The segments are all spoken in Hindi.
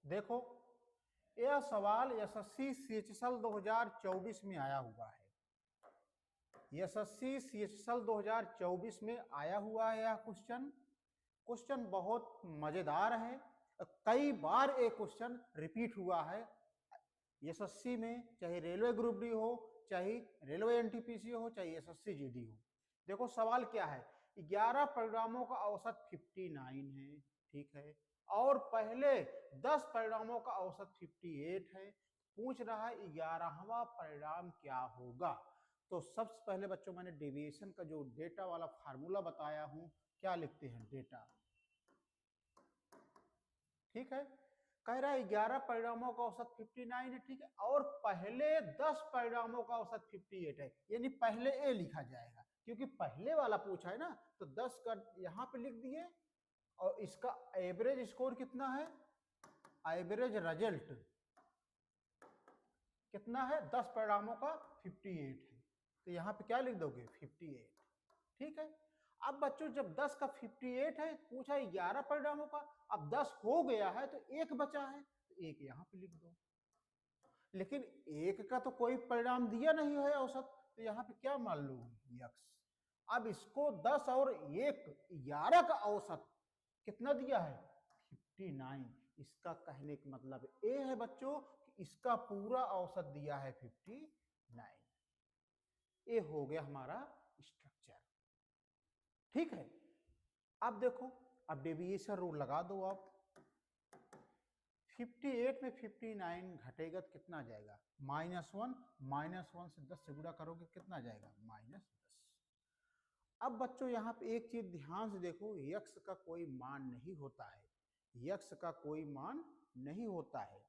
देखो, यह सवाल एसएससी सीएचएसएल 2024 में आया हुआ है। एसएससी सीएचएसएल 2024 में आया हुआ है यह क्वेश्चन बहुत मजेदार है। कई बार ये क्वेश्चन रिपीट हुआ है एसएससी में, चाहे रेलवे ग्रुप डी हो, चाहे रेलवे एनटीपीसी हो, चाहे एसएससी जीडी हो। देखो सवाल क्या है, 11 परिणामों का औसत 59 है, ठीक है, और पहले 10 परिणामों का औसत 58 है। पूछ रहा है 11वां परिणाम क्या होगा। तो सबसे पहले बच्चों मैंने डेविएशन का जो डेटा वाला फार्मूला बताया हूं, क्या लिखते हैं, डेटा, ठीक है। कह रहा है 11 परिणामों का औसत 59 है, ठीक है, और पहले 10 परिणामों का औसत 58 है, यानी पहले ए लिखा जाएगा क्योंकि पहले वाला पूछा है ना, तो 10 का यहां पे लिख दिए और इसका एवरेज स्कोर कितना है, एवरेज रिजल्ट कितना है, 10 परिणामों का 58 है, तो यहाँ पे क्या लिख दोगे 58, ठीक है। अब बच्चों जब 10 का 58 है, पूछा है 11 परिणामों का, अब 10 हो गया है तो एक बचा है, तो एक यहाँ पे लिख दो। लेकिन एक का तो कोई परिणाम दिया नहीं है औसत, तो यहाँ पे क्या मान लो, यक्स। अब इसको 10 और 1 11 का औसत कितना दिया है 59। इसका कहने का मतलब ये है बच्चों कि इसका पूरा औसत दिया है 59। ये हो गया हमारा स्ट्रक्चर, ठीक है। अब देखो, अब डेविएशन रूल लगा दो आप। 58 में 59 घटेगा तो कितना जाएगा, -1, -1 से 10 से गुणा करोगे कितना जाएगा, -10। अब बच्चों यहाँ पे एक चीज ध्यान से देखो, यक्स का कोई मान नहीं होता है, यक्स का कोई मान नहीं होता है,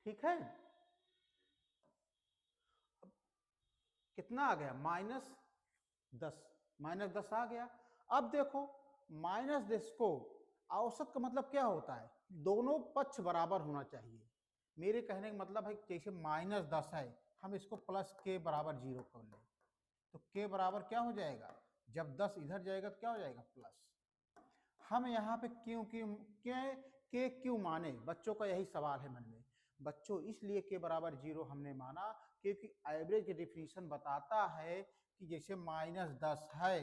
ठीक है। अब कितना आ गया, -10, -10 आ गया। अब देखो -10 को औसत का मतलब क्या होता है, दोनों पक्ष बराबर होना चाहिए। मेरे कहने का मतलब है जैसे -10 है, हम इसको प्लस के बराबर 0 कर लें, तो के बराबर क्या हो जाएगा, जब 10 इधर जाएगा तो क्या हो जाएगा, प्लस। हम यहाँ पे क्यों क्यों के क्यों माने, बच्चों का यही सवाल है मन में। बच्चों इसलिए के बराबर 0 हमने माना क्योंकि एवरेज डेफिनेशन बताता है कि जैसे -10 है,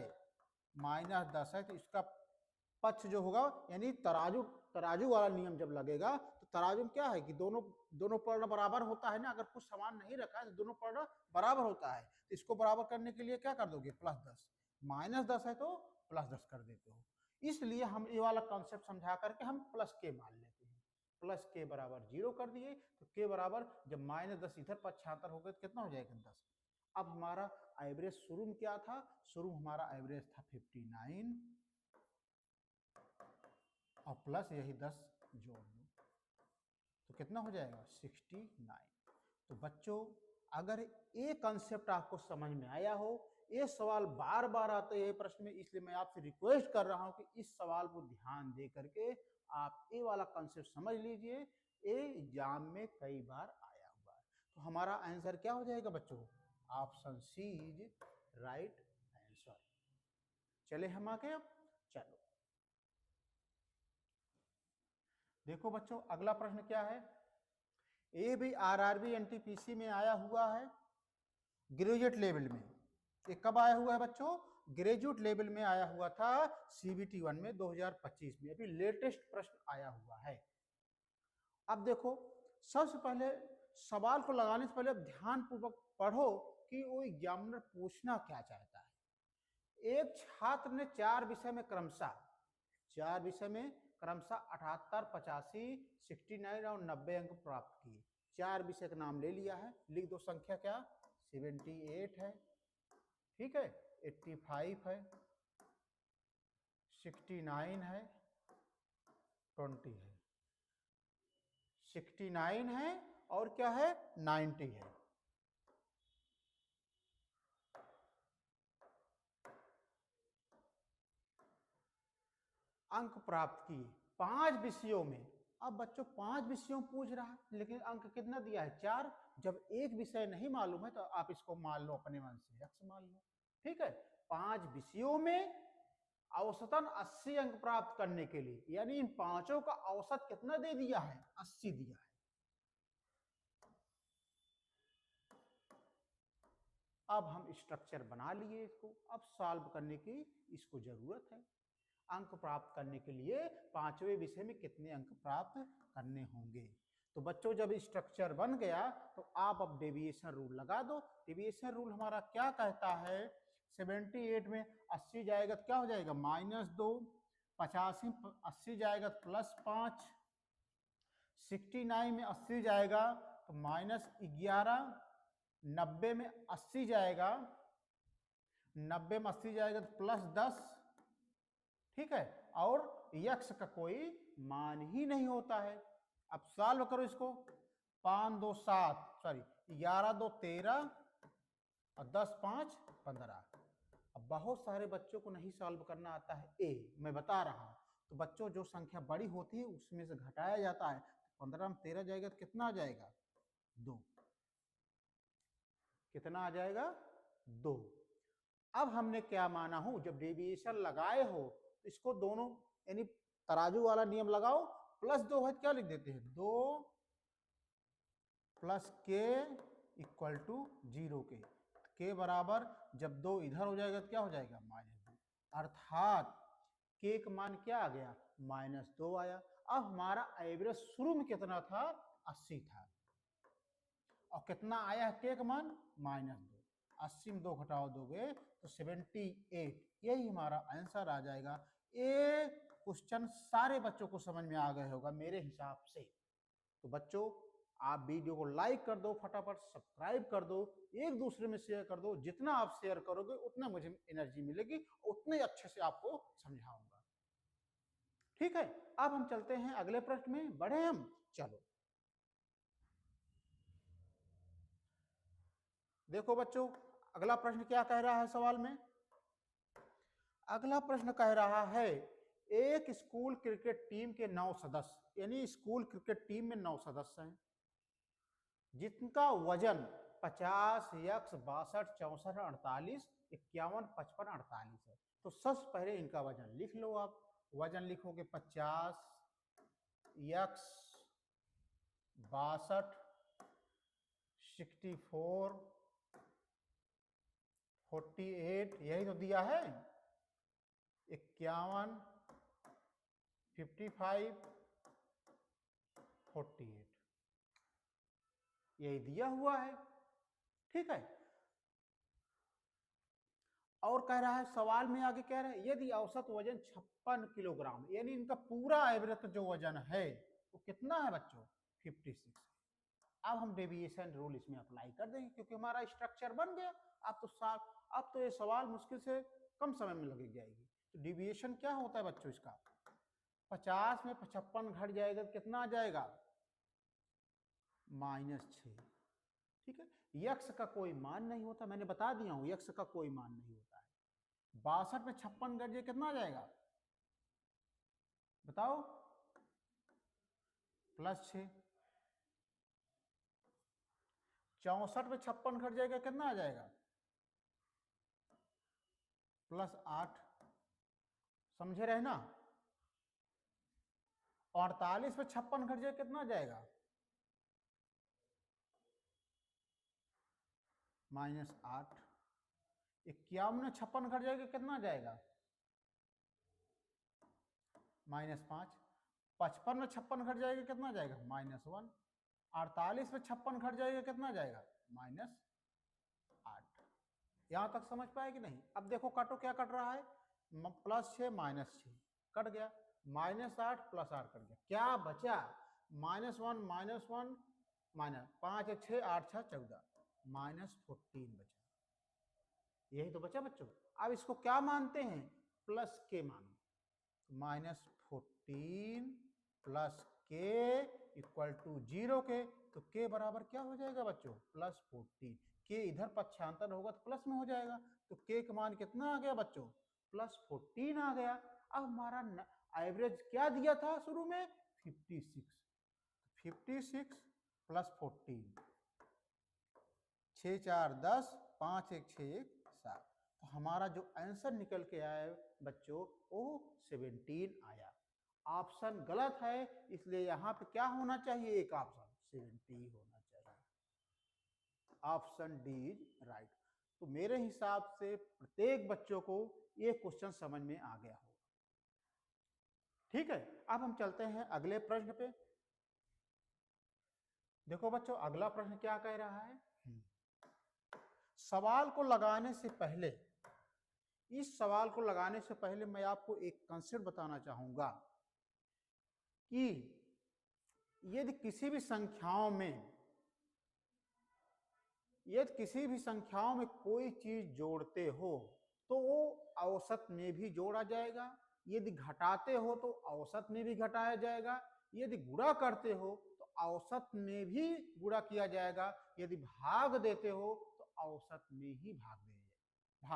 -10 है, तो इसका पक्ष जो होगा, यानी तराजू वाला नियम जब लगेगा तो तराजू में क्या है कि दोनों पर्ण बराबर होता है ना, अगर कुछ समान नहीं रखा है तो दोनों पर्ण बराबर होता है, तो इसको बराबर करने के लिए क्या कर दोगे, +10, -10 है तो +10 कर देते हो। इसलिए हम ये वाला कॉन्सेप्ट समझा करके हम प्लस के मान लेते हैं, प्लस के बराबर 0 कर दिए, तो के बराबर जब -10 इधर पक्षांतर हो गए तो कितना हो जाएगा, 10। अब हमारा एवरेज शुरू में क्या था, शुरू हमारा एवरेज था 59 और प्लस यही 10 जोड़ लो तो कितना हो जाएगा, 69। तो बच्चों अगर ये कंसेप्ट आपको समझ में आया हो, ये सवाल बार बार आते हैं प्रश्न में, इसलिए मैं आपसे रिक्वेस्ट कर रहा हूं कि इस सवाल को ध्यान दे करके आप ये वाला कंसेप्ट समझ लीजिए, ये एग्जाम में कई बार आया हुआ है। तो हमारा आंसर क्या हो जाएगा बच्चों, option c is right answer. चले हम आगे, अब चलो देखो बच्चों अगला प्रश्न क्या है, ये भी आरआरबी एनटीपीसी में आया हुआ है, ग्रेजुएट लेवल में। ये कब आया हुआ है बच्चों, ग्रेजुएट लेवल में आया हुआ था, सीबीटी 1 में 2025 में, अभी लेटेस्ट प्रश्न आया हुआ है। अब देखो सबसे पहले सवाल को लगाने से पहले ध्यान पूर्वक पढ़ो कि वो एग्जामिनर पूछना क्या चाहता है। एक छात्र ने 4 विषय में क्रमशः 78, 85, 69 और 90 अंक प्राप्त किए। 4 विषय का नाम ले लिया है, लिख दो संख्या क्या, 78 है, ठीक है, 85 है, 69 है, 20 है, 69 है और क्या है, 90 है। अंक प्राप्त किए 5 विषयों में। अब बच्चों 5 विषयों पूछ रहा है, लेकिन अंक कितना दिया है, 4। जब एक विषय नहीं मालूम है तो आप इसको मान लो अपने मन से, x मान लो, ठीक है। 5 विषयों में औसतन 80 अंक प्राप्त करने के लिए, यानी इन पांचों का औसत कितना दे दिया है, 80 दिया है। अब हम स्ट्रक्चर बना लिए इसको, अब सॉल्व करने की इसको जरूरत है। अंक प्राप्त करने के लिए पांचवें विषय में कितने अंक प्राप्त करने होंगे। तो बच्चों जब स्ट्रक्चर बन गया तो आप अब डेविएशन रूल लगा दो। डेविएशन रूल हमारा क्या कहता है, 78 में 80 जाएगा तो क्या हो जाएगा -2, 85 80 जाएगा तो +5, 69 में 80 जाएगा तो -11, 90 में 80 जाएगा, 90 में 80 जाएगा तो +10, ठीक है। और यक्स का कोई मान ही नहीं होता है। अब सॉल्व करो इसको, 5 2 7 सॉरी 11 2 13 और 10 5 15। अब बहुत सारे बच्चों को नहीं सॉल्व करना आता है ए, मैं बता रहा हूं। तो बच्चों जो संख्या बड़ी होती है उसमें से घटाया जाता है। 15 में 13 जाएगा तो कितना आ जाएगा 2, कितना आ जाएगा 2। अब हमने क्या माना हो, जब डेविएशन लगाए हो तो इसको दोनों यानी तराजू वाला नियम लगाओ, +2 है क्या लिख देते हैं 2 + k = 0 के बराबर, जब 2 इधर हो जाएगा तो क्या हो जाएगा -2, अर्थात k का मान क्या आ गया -2 आया। अब हमारा एवरेज शुरू में कितना था 80 था, और कितना आया है k का मान -2, 80 में 2 घटाओ दोगे तो 78, यही हमारा आंसर आ जाएगा। ये क्वेश्चन सारे बच्चों को समझ में आ गए होगा मेरे हिसाब से। तो बच्चों आप वीडियो को लाइक कर दो, फटाफट सब्सक्राइब कर दो, एक दूसरे में शेयर कर दो। जितना आप शेयर करोगे उतना मुझे एनर्जी मिलेगी, उतने अच्छे से आपको समझाऊंगा, ठीक है। अब हम चलते हैं अगले प्रश्न में, बढ़े हम, चलो। देखो बच्चों अगला प्रश्न क्या कह रहा है सवाल में। अगला प्रश्न कह रहा है एक स्कूल क्रिकेट टीम के 9 सदस्य, यानी स्कूल क्रिकेट टीम में 9 सदस्य हैं, जिनका वजन 50 x 62 64 48 51 55 48 है। तो सबसे पहले इनका वजन लिख लो। आप वजन लिखोगे 50 x 62 64 48, यही तो दिया है, 51 55 48, यही दिया हुआ है, ठीक है। और कह रहा है सवाल में आगे कह रहा है यदि औसत वजन 56 किलोग्राम, यानी इनका पूरा एवरेज जो वजन है वो कितना है बच्चों 56। अब हम डेविएशन रूल इसमें अप्लाई कर देंगे क्योंकि हमारा स्ट्रक्चर बन गया। अब तो ये सवाल मुश्किल से कम समय में लग जाएगी। तो डेविएशन क्या होता है बच्चों इसका, 50 में 55 घट जाएगा तो कितना आ जाएगा -6, ठीक है। यक्स का कोई मान नहीं होता, मैंने बता दिया हूं यक्स का कोई मान नहीं होता है। 62 में 56 घट जाए कितना आ जाएगा बताओ +6। 64 में 56 घट जाएगा कितना आ जाएगा +8, समझे रहे ना। 48 में 56 घट जाए कितना आ जाएगा -8। 51 में 56 घट जाएगा कितना आ जाएगा -5। 55 में 56 घट जाएगा कितना आ जाएगा -1। 48 में 56 घट जाएगा कितना आ जाएगा -8। यहां तक समझ पाए कि नहीं। अब देखो काटो क्या कट रहा है, +6 -6 कट गया, -8 +8 कट गया, क्या बचा -1 -1 -5 1 6 8 6 14 -14 बचा, यही तो बचा बच्चों। अब इसको क्या मानते हैं प्लस के मानो, -14 + k = 0 के, तो k बराबर क्या हो जाएगा बच्चों +14। k इधर पक्षांतर होगा तो प्लस में हो जाएगा, तो k का मान कितना आ गया बच्चों +14 आ गया। अब हमारा एवरेज क्या दिया था शुरू में 56, 56 + 14, 6 4 10 5 1 6 1 7, तो हमारा जो आंसर निकल के आया बच्चों वो 17 आया। ऑप्शन गलत है, इसलिए यहाँ पे क्या होना चाहिए, एक ऑप्शन 70 होना चाहिए। Option D is right. तो मेरे हिसाब से प्रत्येक बच्चों को ये क्वेश्चन समझ में आ गया होगा। ठीक है, अब हम चलते हैं अगले प्रश्न पे। देखो बच्चों अगला प्रश्न क्या कह रहा है, सवाल को लगाने से पहले, इस सवाल को लगाने से पहले मैं आपको एक कंसेप्ट बताना चाहूंगा कि यदि किसी भी संख्याओं में कोई चीज जोड़ते हो तो वो औसत में भी जोड़ा जाएगा, यदि घटाते हो तो औसत में भी घटाया जाएगा, यदि गुणा करते हो तो औसत में भी गुणा किया जाएगा, यदि भाग देते हो तो औसत में ही भाग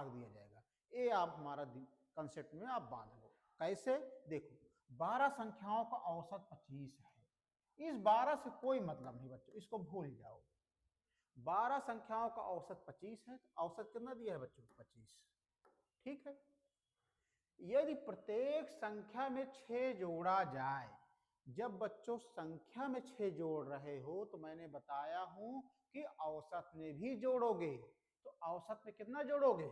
दिया जाएगा। ये आप हमारा कंसेप्ट में आप बांध लो। कैसे, देखो 12 संख्याओं का औसत 25 है। इस 12 से कोई मतलब नहीं बच्चों, इसको भूल जाओ। 12 संख्याओं का औसत 25 है, तो औसत कितना दिया है बच्चों, 25। ठीक है, यदि प्रत्येक संख्या में 6 जोड़ा जाए, जब बच्चों संख्या में 6 जोड़ रहे हो तो मैंने बताया हूं कि औसत में भी जोड़ोगे, तो औसत में कितना जोड़ोगे,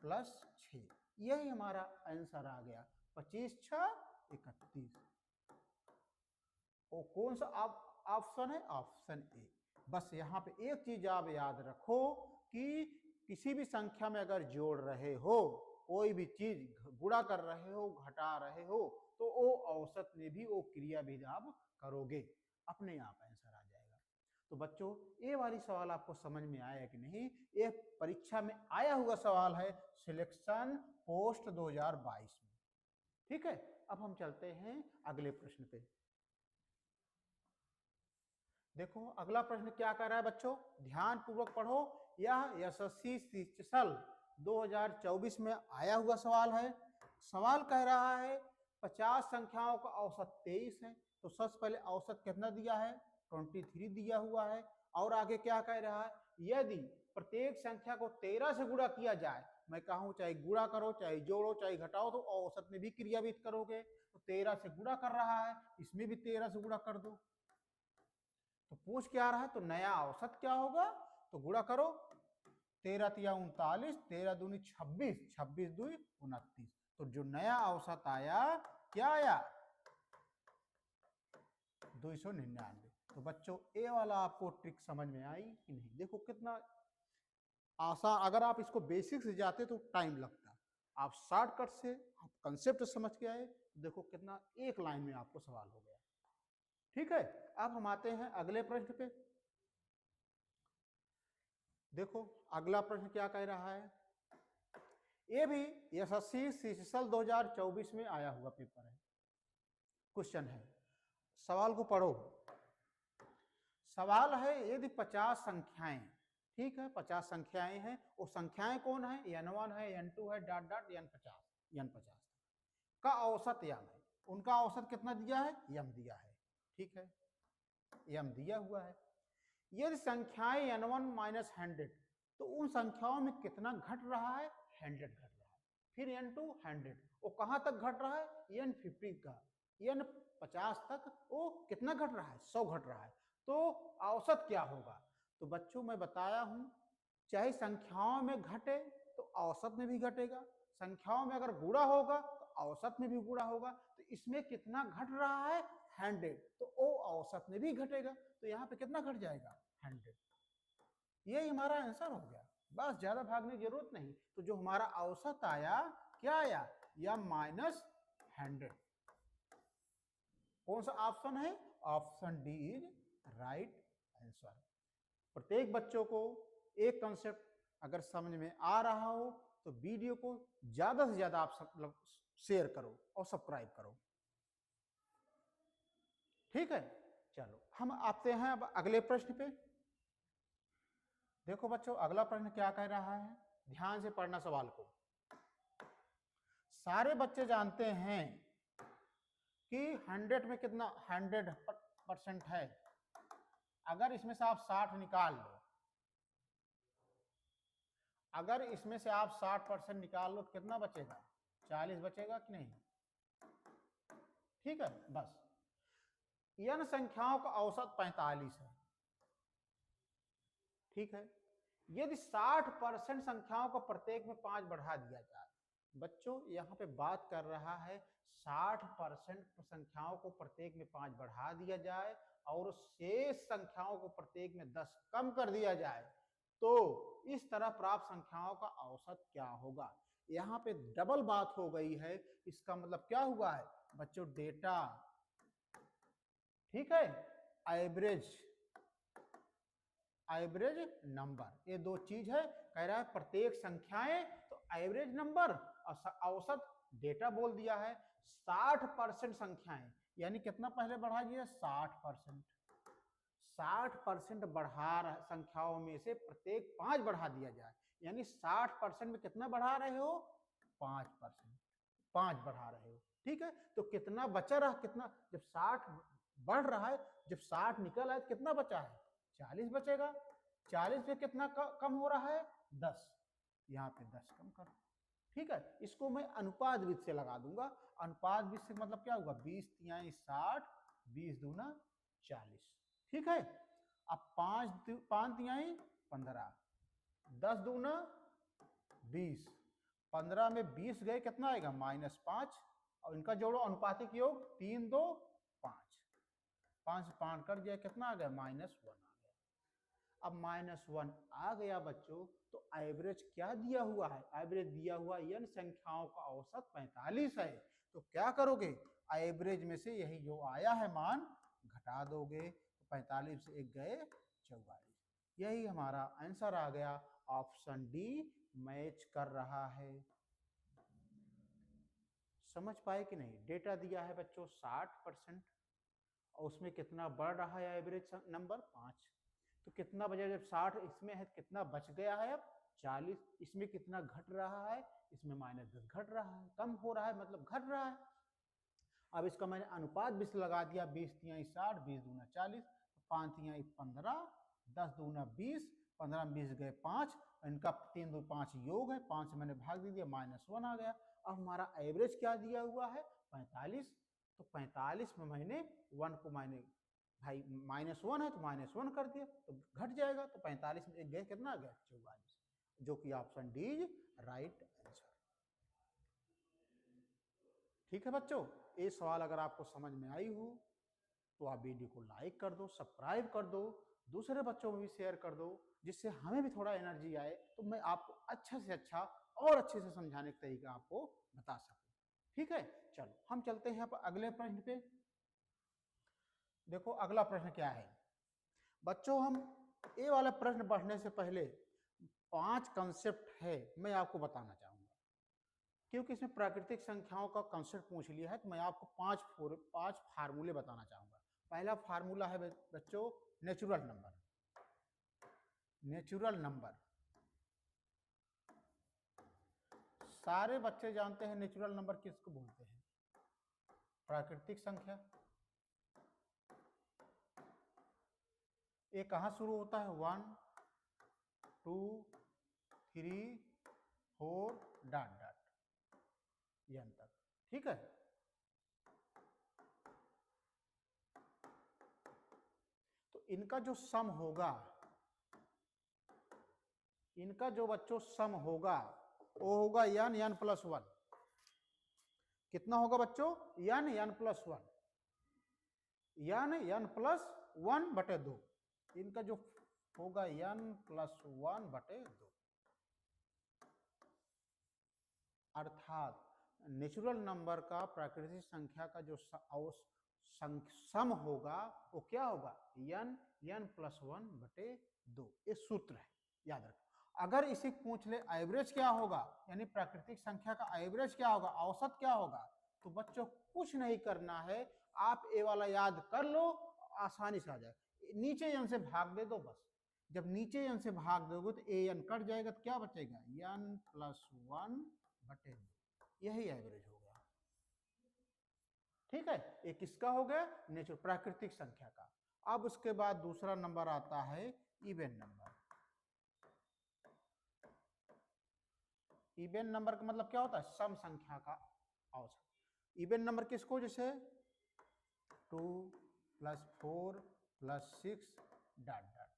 +6। यही हमारा आंसर आ गया, 25 6 31। और कौन सा ऑप्शन है, ऑप्शन ए। बस यहाँ पे एक चीज आप याद रखो कि किसी भी संख्या में अगर जोड़ रहे हो, कोई भी चीज गुणा कर रहे हो, घटा रहे हो, तो वो औसत में भी वो क्रिया भी आप करोगे, अपने आप आंसर आ जाएगा। तो बच्चों ये वाली सवाल आपको समझ में आया कि नहीं, ये परीक्षा में आया हुआ सवाल है सिलेक्शन पोस्ट 2022 में। ठीक है, अब हम चलते हैं अगले प्रश्न पे। देखो अगला प्रश्न क्या कर रहा है बच्चों, ध्यान पूर्वक पढ़ो। यह यशस्वी शिक्षल 2024 में आया हुआ सवाल है। सवाल कह रहा है 50 संख्याओं का औसत 23 है, तो सबसे पहले औसत कितना दिया है, 23 दिया हुआ है। और आगे क्या कह रहा है, यदि प्रत्येक संख्या को 13 से गुणा किया जाए, मैं कहूं चाहे गुणा करो चाहे जोड़ो चाहे घटाओ तो औसत में भी क्रियान्वित करोगे, तो 13 से गुणा कर रहा है, इसमें भी 13 से गुणा कर दो। तो पूछ क्या रहा है, तो नया औसत क्या होगा, तो गुणा करो, 13 तिया 39, 13 दूनी 26, 26 दूनी 29। तो जो नया औसत आया क्या आया, 299। तो बच्चों ए वाला आपको ट्रिक समझ में आई कि नहीं, देखो कितना आसान। अगर आप इसको बेसिक से जाते तो टाइम लगता, आप शॉर्टकट से आप कंसेप्ट समझ के आए, तो देखो कितना एक लाइन में आपको सवाल हो गया। ठीक है, अब हम आते हैं अगले प्रश्न पे। देखो अगला प्रश्न क्या कह रहा है, ये भी यशस्वी शिक्षल 2024 में आया हुआ पेपर है, क्वेश्चन है। सवाल को पढ़ो। सवाल है यदि 50 संख्याएं, ठीक है 50 संख्याएं हैं, वो संख्याएं कौन है, n1 है, n2 है, डॉट डॉट n50 का औसत यम है। उनका औसत कितना दिया है, यम दिया है। ठीक है, यम दिया हुआ है। यदि संख्याएं n1 माइनस 100, तो उन संख्याओं में कितना घट रहा है, 100 घट रहा है। फिर n2 100, वो कहां तक घट रहा है, n50 का, n50 तक वो कितना घट रहा है, 100 घट रहा है। तो औसत क्या होगा, तो बच्चों मैं बताया हूं चाहे संख्याओं में घटे तो औसत में भी घटेगा, संख्याओं में अगर गुणा होगा तो औसत में भी गुणा होगा। तो इसमें कितना घट रहा है, 100, तो वो औसत में भी घटेगा, तो यहाँ पे कितना घट जाएगा, 100। ये हमारा आंसर हो गया, बस ज्यादा भागने की जरूरत नहीं। तो जो हमारा औसत आया क्या आया, या -100। कौन सा ऑप्शन है, option D is right answer. प्रत्येक बच्चों को एक कंसेप्ट अगर समझ में आ रहा हो तो वीडियो को ज्यादा से ज्यादा आप सब शेयर करो और सब्सक्राइब करो। ठीक है, चलो हम आते हैं अब अगले प्रश्न पे। देखो बच्चों अगला प्रश्न क्या कह रहा है, ध्यान से पढ़ना सवाल को। सारे बच्चे जानते हैं कि 100 में कितना 100% है, अगर इसमें से आप 60 निकाल लो अगर इसमें से आप 60% निकाल लो तो कितना बचेगा? 40 बचेगा कि नहीं? ठीक है, बस n संख्याओं का औसत 45 है। ठीक है, यदि 60% संख्याओं को प्रत्येक में 5 बढ़ा दिया जाए, बच्चों यहाँ पे बात कर रहा है 60% संख्याओं को प्रत्येक में 5 बढ़ा दिया जाए और शेष संख्याओं को प्रत्येक में 10 कम कर दिया जाए, तो इस तरह प्राप्त संख्याओं का औसत क्या होगा? यहाँ पे डबल बात हो गई है। इसका मतलब क्या हुआ है बच्चों? डेटा, ठीक है, एवरेज, एवरेज नंबर, ये दो चीज है। कह रहा है प्रत्येक संख्याएं तो एवरेज नंबर और औसत डेटा बोल दिया है। 60% संख्याएं यानी कितना पहले बढ़ा दिया? 60%। 60% बढ़ा संख्याओं में से प्रत्येक 5 बढ़ा दिया जाए, यानी 60% में कितना बढ़ा रहे हो? 5%, 5 बढ़ा रहे हो। ठीक है, तो कितना बचा रहा? कितना, जब 60 बढ़ रहा है, जब 60 निकल आए तो कितना बचा है? 40 बचेगा। 40 पे कितना कम हो रहा है? 10। यहाँ पे 10 कम करो। ठीक है, इसको मैं अनुपात विधि से लगा दूंगा। अनुपात विधि से मतलब क्या होगा? 20 तिहाई 60, 20 दूना 40। ठीक है, अब 5 तिहाई 15, 10 दूना 20, 15 में 20 गए, कितना आएगा? -5। और इनका जोड़ो अनुपातिक योग, 3 2 5, 5 से 5 कट गया, कितना आ गया? -1 आ गया। अब -1 आ गया बच्चों, तो एवरेज क्या दिया हुआ है? एवरेज दिया हुआ n संख्याओं का औसत 45 है। तो क्या करोगे? एवरेज में से यही जो आया है मान घटा दोगे, तो 45 से 1 गए 44। यही हमारा आंसर आ गया। ऑप्शन डी मैच कर रहा है। समझ पाए कि नहीं? डेटा दिया है बच्चों 60% और उसमें कितना बढ़ रहा है एवरेज नंबर? 5। तो कितना बचा? जब 60 इसमें है कितना बच गया है? अब 40। इसमें कितना घट रहा है? इसमें -10 घट रहा है, कम हो रहा है, मतलब घट रहा है। अब इसका मैंने अनुपात भी लगा दिया, 20 तिहाई 60, 20 दूना 40, 5 तिहाई 15, 10 दूना 20, 15 में 20 गए 5, इनका 3 2 5 योग है, 5 से मैंने भाग दे दिया, -1 आ गया। अब हमारा एवरेज क्या दिया हुआ है? 45। तो 45 में मैंने 1 को मैंने भाई -1 है तो -1 कर दिया, तो घट जाएगा। तो 45 में 1 गए, कितना आ गया? 44, जो कि option D is right answer. ठीक है बच्चों, ये सवाल अगर आपको समझ में आई हो तो आप वीडियो को लाइक कर दो, सब्सक्राइब कर दो, दूसरे बच्चों में भी शेयर कर दो, जिससे हमें भी थोड़ा एनर्जी आए, तो मैं आपको अच्छा से अच्छा और अच्छे से समझाने का तरीका आपको बता सकूं। ठीक है, चलो हम चलते हैं अगले प्रश्न पे। देखो अगला प्रश्न क्या है बच्चों। हम ये वाला प्रश्न पढ़ने से पहले 5 कंसेप्ट है, मैं आपको बताना चाहूंगा, क्योंकि इसमें प्राकृतिक संख्याओं का कंसेप्ट पूछ लिया है, तो मैं आपको 5 फार्मूले बताना चाहूंगा। पहला फार्मूला है बच्चों नेचुरल नंबर। नेचुरल नंबर सारे बच्चे जानते हैं। नेचुरल नंबर किसको बोलते हैं? प्राकृतिक संख्या। ये कहाँ शुरू होता है? 1 2 3 4 डॉट डॉट यहां तक। ठीक है, तो इनका जो सम होगा, इनका जो बच्चों सम होगा वो होगा n प्लस 1। कितना होगा बच्चों? n प्लस 1, n प्लस 1 बटे 2। इनका जो होगा n प्लस 1 बटे 2। अर्थात नेचुरल नंबर का, प्राकृतिक संख्या का जो सम होगा वो क्या होगा? n प्लस 1 बटे 2। ये सूत्र है, याद रखो। अगर इसे पूछ ले एवरेज क्या होगा, यानी प्राकृतिक संख्या का एवरेज क्या होगा, औसत क्या होगा, तो बच्चों कुछ नहीं करना है, आप ये वाला याद कर लो, आसानी से आ जाए। नीचे n से भाग दे दो बस। जब नीचे n से भाग दोगे तो an कट जाएगा, तो क्या बचेगा? n प्लस 1 बटे 2। यही एवरेज हो गया। ठीक है, एक किसका हो गया? नेचुरल, प्राकृतिक संख्या का। अब उसके बाद दूसरा नंबर आता है इवन नंबर। इवन नंबर का मतलब क्या होता है? सम संख्या का औसत। इवन नंबर किसको? जैसे 2 + 4 + 6 डॉट डॉट,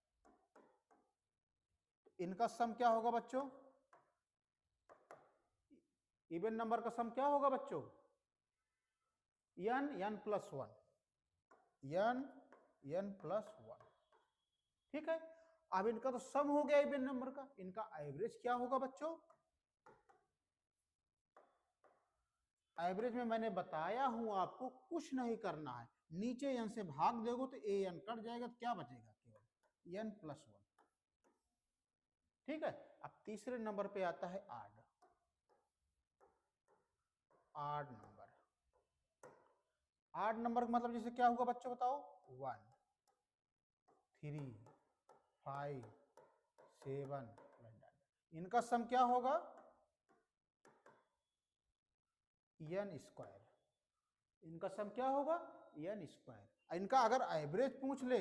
इनका सम क्या होगा बच्चों? इवन नंबर का सम क्या होगा बच्चों? n + 1, n + 1। ठीक है, अब इनका तो सम हो गया इवन नंबर का, इनका एवरेज क्या होगा बच्चों? एवरेज में मैंने बताया हूं आपको, कुछ नहीं करना है, नीचे n से भाग दोगे तो an कट जाएगा, तो क्या बचेगा? केवल n + 1। ठीक है, अब तीसरे नंबर पे आता है आड नंबर। आड नंबर का मतलब जैसे क्या होगा बच्चों बताओ? 1 3 5 7, इनका सम क्या होगा? n²। इनका सम क्या होगा? n²। इनका अगर एवरेज पूछ ले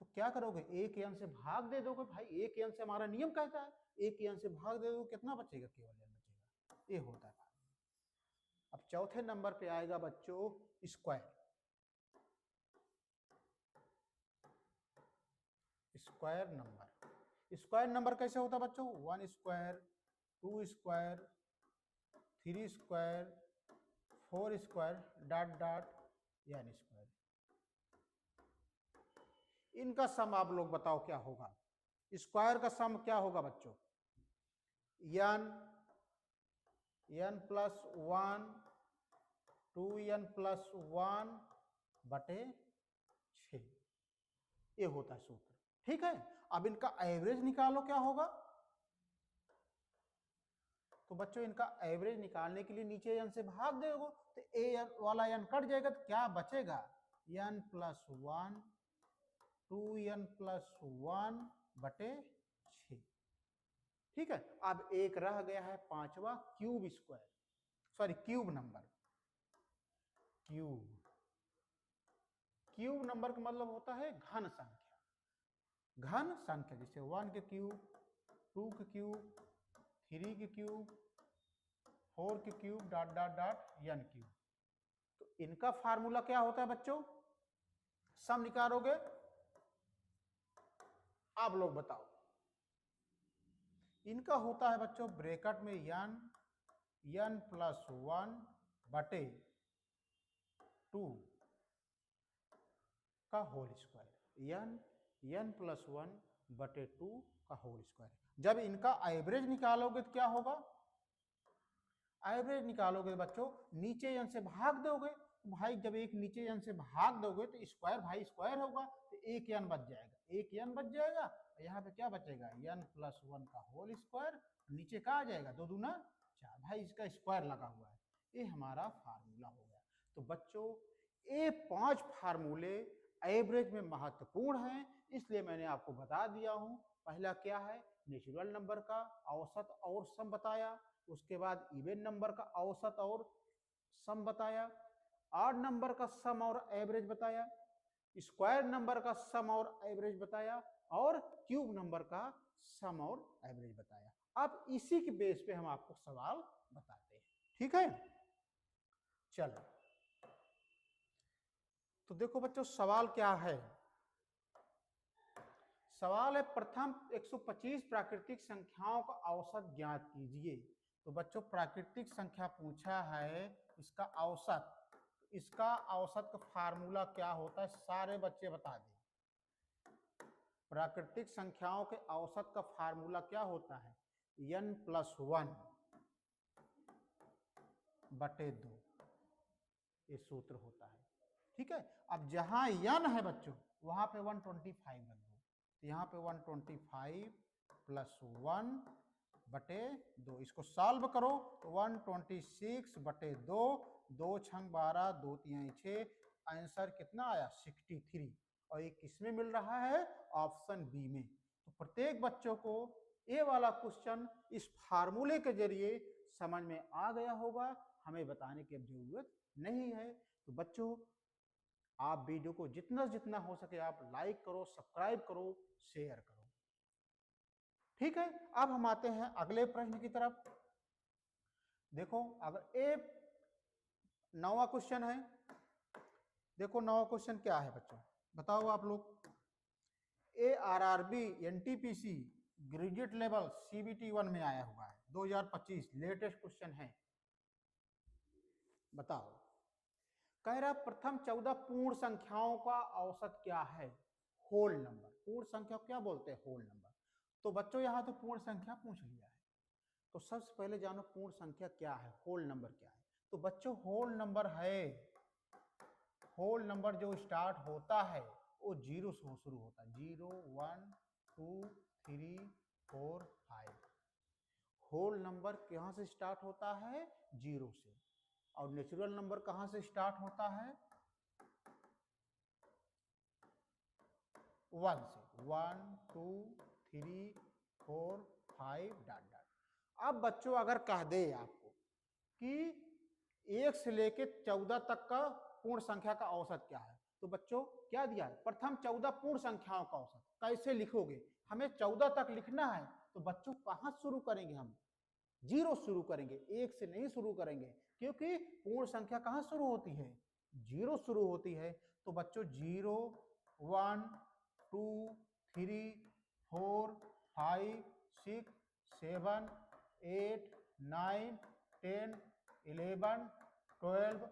तो क्या करोगे? एक n से भाग दे दोगे भाई, एक n से हमारा नियम कहता है, एक n से भाग दे दोगे, कितना बचेगा? केवल n बचेगा। ये होता है। अब चौथे नंबर पे आएगा बच्चों स्क्वायर। स्क्वायर नंबर कैसे होता है बच्चों? 1², 2², 3², 4² डॉट डॉट n²। इनका सम आप लोग बताओ क्या होगा? स्क्वायर का सम क्या होगा बच्चों? n + 1 2n + 1 बटे 6, ये होता है सूत्र। ठीक है, अब इनका एवरेज निकालो, क्या होगा? तो बच्चों इनका एवरेज निकालने के लिए नीचे n से भाग दोगे तो a वाला n कट जाएगा, तो क्या बचेगा? n + 1 2n + 1 बटे 6। ठीक है, अब एक रह गया है पांचवा, क्यूब नंबर। क्यूब नंबर का मतलब होता है घन संख्या। जैसे 1 के क्यूब, 2 के क्यूब, 3 के क्यूब, 4 के cube dot dot dot n cube. तो इनका फार्मूला क्या होता है बच्चों? सम निकालोगे, आप लोग बताओ। इनका होता है बच्चों ब्रैकेट में n + 1 बटे 2 का होल स्क्वायर। n + 1 बटे 2 का होल स्क्वायर। जब इनका एवरेज निकालोगे तो क्या होगा? एवरेज निकालोगे बच्चों नीचे n से भाग दोगे, तो भाई जब एक नीचे n से भाग दोगे तो स्क्वायर भाई स्क्वायर होगा, तो एक n बच जाएगा। यहाँ पे क्या बचेगा? n + 1 का होल स्क्वायर, नीचे क्या आ जाएगा? 2 दूना 4, भाई इसका स्क्वायर लगा हुआ है। ये हमारा फार्मूला हो गया। तो बच्चों ये 5 फार्मूले एवरेज में महत्वपूर्ण हैं, इसलिए मैंने आपको बता दिया हूं। पहला क्या है? नेचुरल नंबर का औसत और सम बताया। उसके बाद इवन नंबर का औसत और सम बताया। ऑड नंबर का सम और एवरेज बताया। स्क्वायर नंबर का सम और एवरेज बताया, और क्यूब नंबर का सम और एवरेज बताया। अब इसी के बेस पे हम आपको सवाल बताते हैं। ठीक है, चलो तो देखो बच्चों सवाल क्या है। सवाल है प्रथम 125 प्राकृतिक संख्याओं का औसत ज्ञात कीजिए। तो बच्चों प्राकृतिक संख्या पूछा है, इसका औसत का फार्मूला क्या होता है? सारे बच्चे बता दें। प्राकृतिक संख्याओं के औसत का फार्मूला क्या होता है? n + 1 बटे 2, ये सूत्र होता है। ठीक है, अब जहां n है बच्चों वहां पे 125 रख दो, तो यहाँ पे 125 + 1 बटे 2, इसको सॉल्व करो तो 126 बटे 2, 2 छंग 12, 2 तिहाई 6, आंसर कितना आया? 63। और ये किसमें मिल रहा है? ऑप्शन बी में। तो प्रत्येक बच्चों को ये वाला क्वेश्चन इस फार्मूले के जरिए समझ में आ गया होगा, हमें बताने की अब जरूरत नहीं है। तो बच्चों आप वीडियो को जितना जितना हो सके आप लाइक करो, सब्सक्राइब करो, शेयर करो। ठीक है, अब हम आते हैं अगले प्रश्न की तरफ। देखो अगर ए 9वां क्वेश्चन है, देखो 9वां क्वेश्चन क्या है बच्चों, बताओ आप लोग। ARRB NTPC graduate level CBT 1 में आया हुआ है 2025, लेटेस्ट क्वेश्चन है। बताओ, कह रहा प्रथम 14 पूर्ण संख्याओं का औसत क्या है? Whole number. पूर्ण संख्या क्या बोलते हैं? Whole number. तो बच्चों यहाँ तो पूर्ण संख्या पूछ लिया है, तो सबसे पहले जानो पूर्ण संख्या क्या है, होल नंबर क्या है। तो बच्चों होल नंबर है, होल नंबर जो स्टार्ट होता है वो 0 से शुरू होता है। 0 1 2 3 4 5। होल नंबर कहाँ से स्टार्ट होता है? 0 से। और नेचुरल नंबर कहाँ से स्टार्ट होता है? 1 से। 1 2 3 4 5 डॉट डॉट। अब बच्चों अगर कह दे आपको कि 1 से लेके 14 तक का पूर्ण संख्या का औसत क्या है, तो बच्चों क्या दिया है? प्रथम 14 पूर्ण संख्याओं का औसत। कैसे लिखोगे? हमें 14 तक लिखना है, तो बच्चों कहाँ शुरू करेंगे? हम 0 शुरू करेंगे, 1 से नहीं शुरू करेंगे, क्योंकि पूर्ण संख्या कहाँ शुरू होती है? 0 शुरू होती है। तो बच्चों 0 1 2 3 4 5 6 7 8 9 10 11 12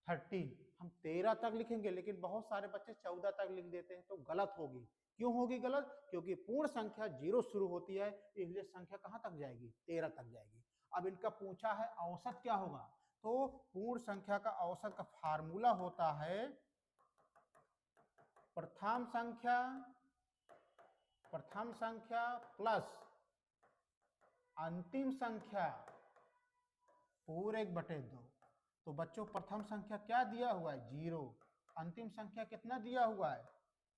13। हम 13 तक लिखेंगे, लेकिन बहुत सारे बच्चे 14 तक लिख देते हैं, तो गलत होगी। क्यों होगी गलत? क्योंकि पूर्ण संख्या 0 शुरू होती है, इसलिए संख्या कहां तक जाएगी? 13 तक जाएगी। अब इनका पूछा है औसत क्या होगा, तो पूर्ण संख्या का औसत का फार्मूला होता है प्रथम संख्या प्लस अंतिम संख्या पूरे 1/2। तो बच्चों प्रथम संख्या क्या दिया हुआ है? 0। अंतिम संख्या कितना दिया हुआ है?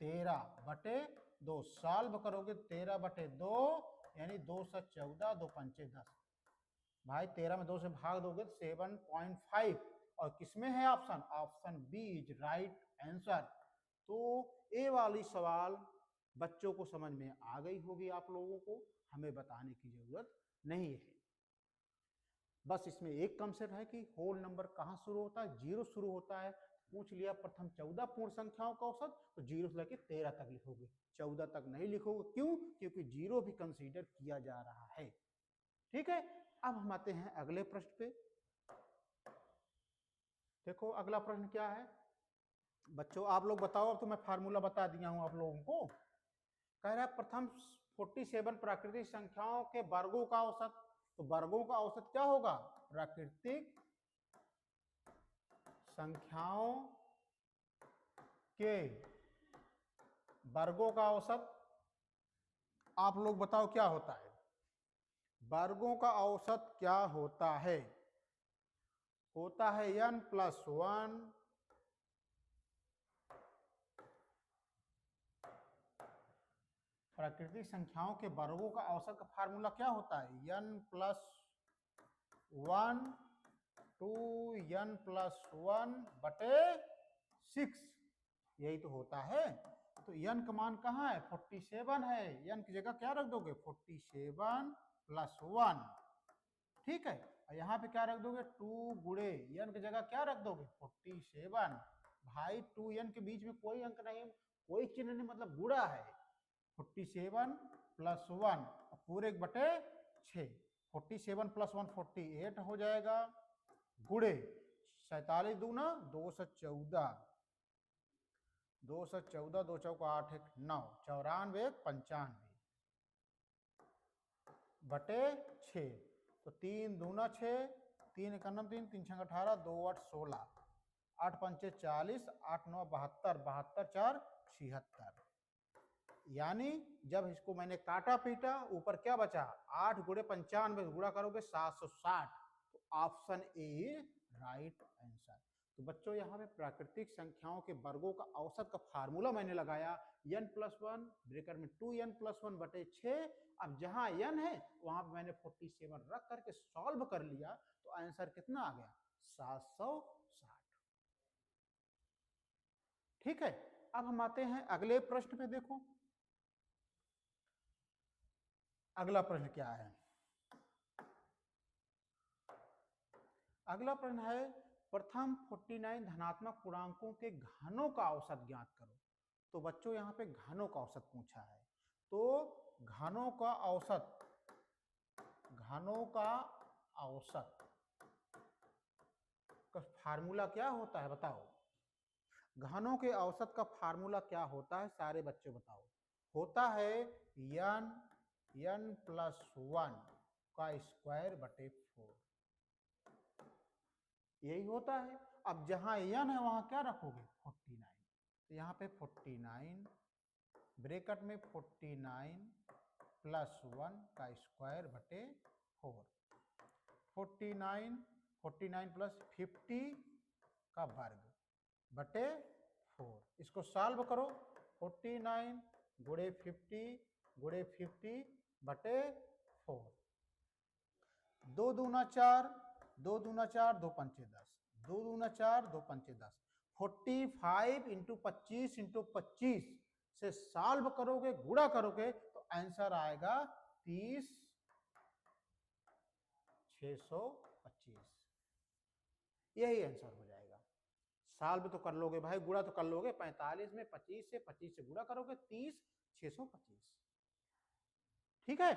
13/2। सॉल्व करोगे 13/2 यानी 2 से 14, 2 पंचे 10। भाई 13 में 2 से भाग दोगे तो 7.5। और किसमें है option? Option b is right answer. तो ये वाली सवाल बच्चों को समझ में आ गई होगी, आप लोगों को हमें बताने की जरूरत नहीं है। बस इसमें एक कंसेप्ट है कि होल नंबर कहाँ शुरू होता है? 0 शुरू होता है। पूछ लिया प्रथम 14 पूर्ण संख्याओं का औसत, तो 0 से लेकर 13 तक लिखोगे, 14 तक नहीं लिखोगे। क्यों? क्योंकि 0 भी कंसीडर किया जा रहा है। ठीक है, अब हम आते हैं अगले प्रश्न पे। देखो अगला प्रश्न क्या है बच्चों, आप लोग बताओ। अब तो मैं फार्मूला बता दिया हूं आप लोगों को। कह रहा है प्रथम 47 प्राकृतिक संख्याओं के वर्गों का औसत। तो वर्गों का औसत क्या होगा? प्राकृतिक संख्याओं के वर्गों का औसत। आप लोग बताओ क्या होता है? वर्गों का औसत क्या होता है? होता है n+1 प्राकृतिक संख्याओं के वर्गों का औसत का फार्मूला क्या होता है? n+1 2n+1/6। यही तो होता है। तो n का मान कहाँ है? 47 है। n की जगह क्या रख दोगे? 47+1। ठीक है, और यहाँ पे क्या रख दोगे? 2 गुणे n की जगह क्या रख दोगे? 47। भाई 2n के बीच में कोई अंक नहीं, कोई चिन्ह नहीं, मतलब गुणा है। 47+1 पूरे 1/6। 47 + 1 48 हो जाएगा, गुणे 47 दूना 214, 214 2 चौका 8 1 9, 94 95/6। तो 3 दूना 6, 3 × 9 3, 3 × 18, 2 8 16, 8 पंचे 40, 8 9 72, 72 4 76। यानी जब इसको मैंने काटा पीटा, ऊपर क्या बचा? 8 गुणे 95 गुणा करोगे 760। तो ऑप्शन ए राइट आंसर। तो बच्चों यहाँ पे प्राकृतिक संख्याओं के वर्गों का औसत का फार्मूला मैंने लगाया n+1 ब्रैकेट में 2n+1/6। अब जहां n है वहां पे मैंने 47 रख करके सॉल्व कर लिया, तो आंसर कितना आ गया? 760। ठीक है, अब हम आते हैं अगले प्रश्न पे। देखो अगला प्रश्न क्या है? अगला प्रश्न है प्रथम 49 धनात्मक पूर्णांकों के घनों का औसत ज्ञात करो। तो बच्चों यहाँ पे घनों का औसत पूछा है, तो घनों का औसत का फार्मूला क्या होता है बताओ? घनों के औसत का फार्मूला क्या होता है सारे बच्चे बताओ? होता है n प्लस 1 का स्क्वायर बटे 4, यही होता है। अब जहां n है वहां क्या रखोगे? 49, तो यहाँ पे 49 ब्रैकेट में 49 प्लस 1 का स्क्वायर बटे 4, 49 प्लस 50 का वर्ग बटे 4। इसको सॉल्व करो, 49 गुणे 50 बटे 4। 2 दूना 4, 2 दूना 4, 2 पंचे 10, 2 दूना 4, 2 पंचे 10। 45 इंटू 25 इंटू 25 से सॉल्व करोगे, गुणा करोगे तो आंसर आएगा 30,625। यही आंसर हो जाएगा। सॉल्व तो कर लोगे भाई, गुणा तो कर लोगे। 45 में 25 से गुणा करोगे 30,625। ठीक है।